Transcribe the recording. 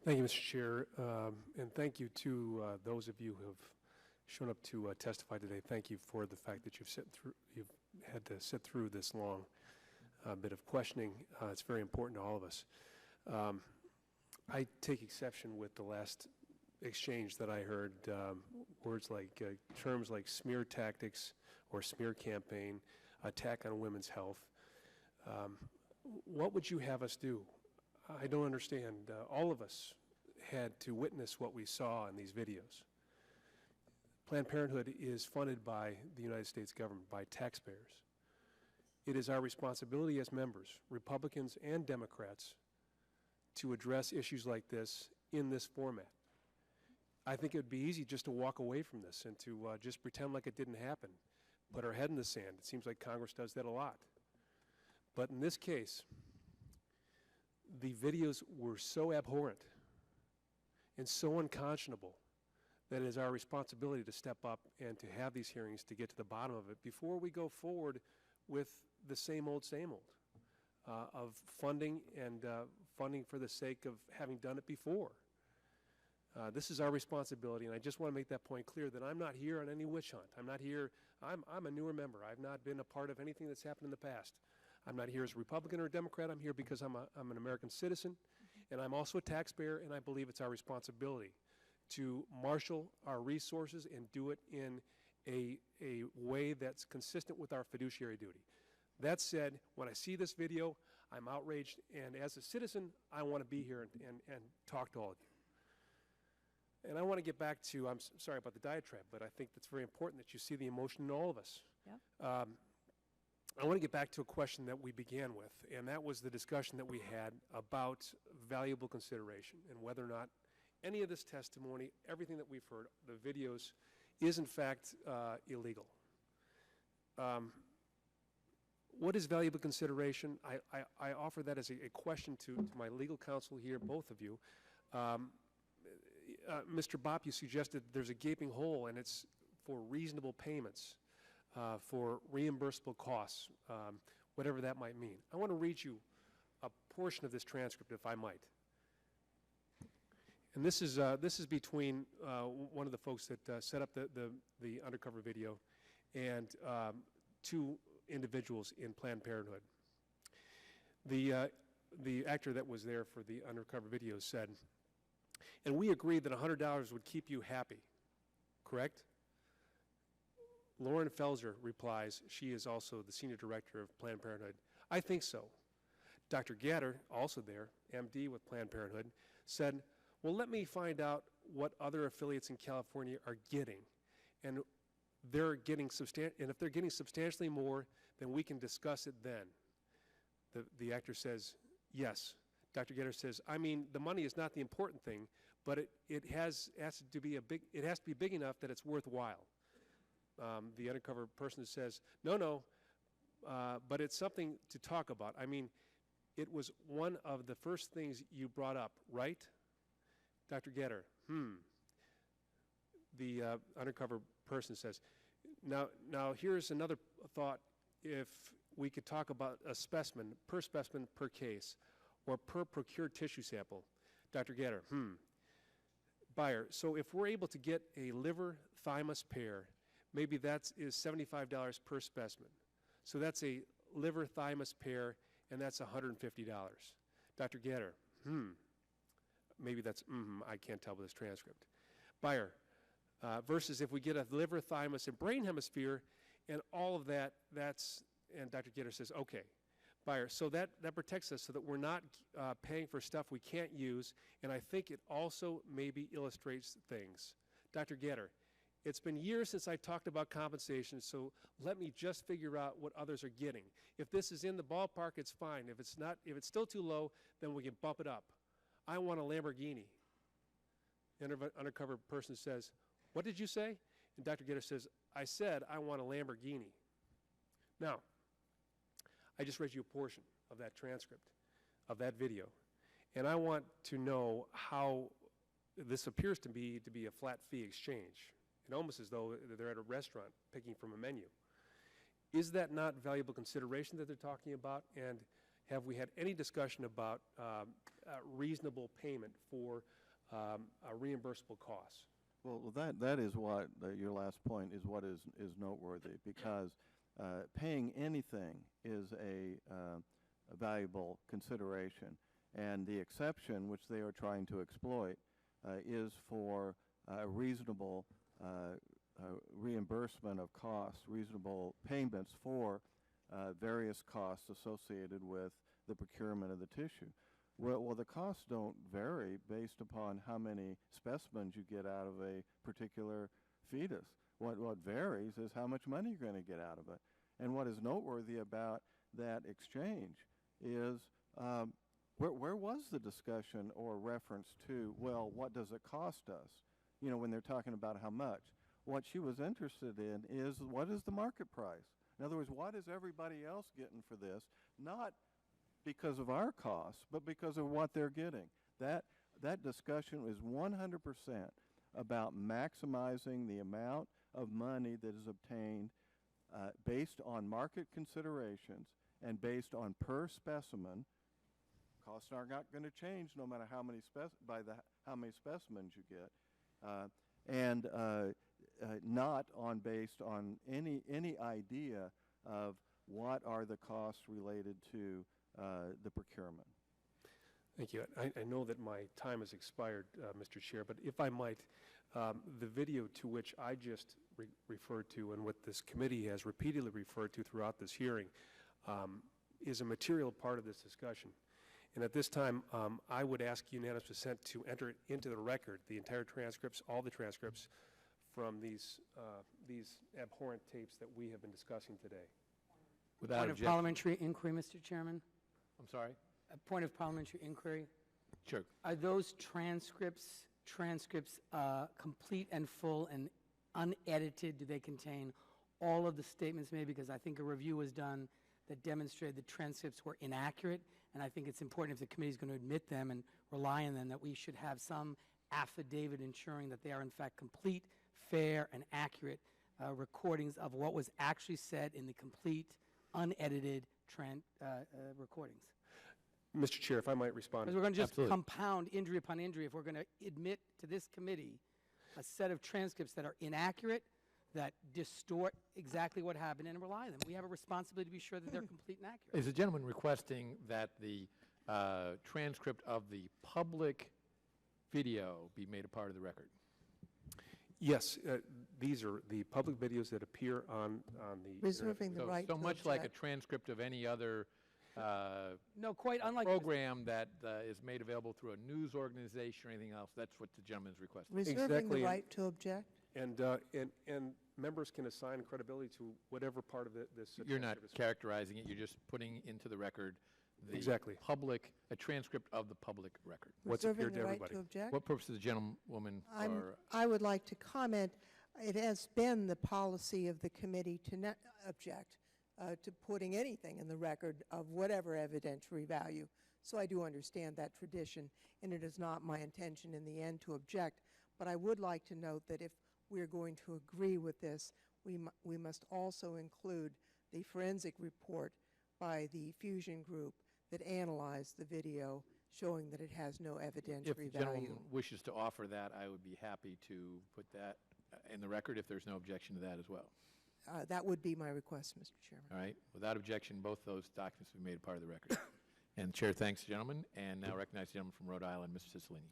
Thank you, Mr. Chair, and thank you to those of you who have shown up to testify today. Thank you for the fact that you've had to sit through this long bit of questioning. It's very important to all of us. I take exception with the last exchange that I heard, words like, terms like smear tactics or smear campaign, attack on women's health. What would you have us do? I don't understand. All of us had to witness what we saw in these videos. Planned Parenthood is funded by the United States government, by taxpayers. It is our responsibility as members, Republicans and Democrats, to address issues like this in this format. I think it would be easy just to walk away from this and to just pretend like it didn't happen, put our head in the sand. It seems like Congress does that a lot. But in this case, the videos were so abhorrent and so unconscionable that it is our responsibility to step up and to have these hearings to get to the bottom of it before we go forward with the same old of funding and funding for the sake of having done it before. This is our responsibility, and I just want to make that point clear that I'm not here on any witch hunt. I'm not here, I'm a newer member. I've not been a part of anything that's happened in the past. I'm not here as a Republican or a Democrat. I'm here because I'm an American citizen, and I'm also a taxpayer, and I believe it's our responsibility to marshal our resources and do it in a way that's consistent with our fiduciary duty. That said, when I see this video, I'm outraged, and as a citizen, I want to be here and talk to all of you. And I want to get back to, I'm sorry about the diatribe, but I think it's very important that you see the emotion in all of us. Yep. I want to get back to a question that we began with, and that was the discussion that we had about valuable consideration and whether or not any of this testimony, everything that we've heard, the videos, is in fact illegal. What is valuable consideration? I offer that as a question to my legal counsel here, both of you. Mr. Bopp, you suggested there's a gaping hole, and it's for reasonable payments, for reimbursable costs, whatever that might mean. I want to read you a portion of this transcript, if I might. And this is between one of the folks that set up the undercover video and two individuals in Planned Parenthood. The actor that was there for the undercover video said, "And we agreed that $100 would keep you happy, correct?" Lauren Felser replies, she is also the senior director of Planned Parenthood, "I think so." Dr. Gatter, also there, MD with Planned Parenthood, said, "Well, let me find out what other affiliates in California are getting, and if they're getting substantially more, then we can discuss it then." The actor says, "Yes." Dr. Gatter says, "I mean, the money is not the important thing, but it has to be big enough that it's worthwhile." The undercover person says, "No, but it's something to talk about. I mean, it was one of the first things you brought up, right?" Dr. Gatter, The undercover person says, now here's another thought. If we could talk about a specimen per case, or per procured tissue sample." Dr. Gatter, Buyer, so if we're able to get a liver thymus pair, maybe that is $75 per specimen. So that's a liver thymus pair, and that's $150. Dr. Gatter, maybe that's, I can't tell with this transcript. Buyer, versus if we get a liver, thymus, and brain hemisphere, and all of that, and Dr. Gatter says, okay. Buyer, so that protects us so that we're not paying for stuff we can't use, and I think it also maybe illustrates things. Dr. Gatter, it's been years since I talked about compensation, so let me just figure out what others are getting. If this is in the ballpark, it's fine. If it's still too low, then we can bump it up. I want a Lamborghini. The undercover person says, "What did you say?" And Dr. Gatter says, "I said I want a Lamborghini." Now, I just read you a portion of that transcript, of that video, and I want to know how this appears to be a flat fee exchange. It's almost as though they're at a restaurant picking from a menu. Is that not valuable consideration that they're talking about? And have we had any discussion about reasonable payment for reimbursable costs. Well, that is what your last point is. What is noteworthy, because paying anything is a valuable consideration, and the exception which they are trying to exploit is for reasonable reimbursement of costs, reasonable payments for various costs associated with the procurement of the tissue. Well, the costs don't vary based upon how many specimens you get out of a particular fetus. What varies is how much money you're going to get out of it. And what is noteworthy about that exchange is where was the discussion or reference to, well, what does it cost us? You know, when they're talking about how much. What she was interested in is, what is the market price? In other words, what is everybody else getting for this? Not because of our costs, but because of what they're getting. That discussion is 100% about maximizing the amount of money that is obtained based on market considerations and based on per specimen. Costs are not going to change no matter how many how many specimens you get, and not based on any idea of what are the costs related to the procurement. Thank you. I know that my time has expired, Mr. Chair, but if I might, the video to which I just referred to and what this committee has repeatedly referred to throughout this hearing is a material part of this discussion. And at this time, I would ask unanimous consent to enter it into the record, the entire transcripts, all the transcripts from these abhorrent tapes that we have been discussing today. Without Point of parliamentary inquiry, Mr. Chairman. I'm sorry? A point of parliamentary inquiry. Sure. Are those transcripts complete and full and unedited? Do they contain all of the statements made? Because I think a review was done that demonstrated the transcripts were inaccurate, and I think it's important, if the committee is going to admit them and rely on them, that we should have some affidavit ensuring that they are in fact complete, fair, and accurate recordings of what was actually said in the complete, unedited recordings. Mr. Chair, if I might respond. Because we're going to just Absolutely. compound injury upon injury if we're going to admit to this committee a set of transcripts that are inaccurate, that distort exactly what happened, and rely on them. We have a responsibility to be sure that they're complete and accurate. Is the gentleman requesting that the transcript of the public video be made a part of the record? Yes, these are the public videos that appear on the Reserving the right So to much like a object. transcript of any other No, quite unlike program that is made available through a news organization or anything else. That's what the gentleman is requesting. Reserving Exactly, the and- right to object. And members can assign credibility to whatever part of this. You're not transcript is. characterizing it. You're just putting into the record the Exactly. a transcript of the public record. What's Reserving appeared to the right everybody. to object. What purpose does the gentlewoman or I would like to comment. It has been the policy of the committee to not object to putting anything in the record of whatever evidentiary value. So I do understand that tradition, and it is not my intention in the end to object. But I would like to note that if we're going to agree with this, we must also include the forensic report by the Fusion Group that analyzed the video, showing that it has no if evidentiary the value. gentleman wishes to offer that, I would be happy to put that in the record if there's no objection to that as well. That would be my request, Mr. Chairman. All right. Without objection, both those documents will be made a part of the record. And the chair thanks the gentleman, and now recognize the gentleman from Rhode Island, Mr. Cicilline.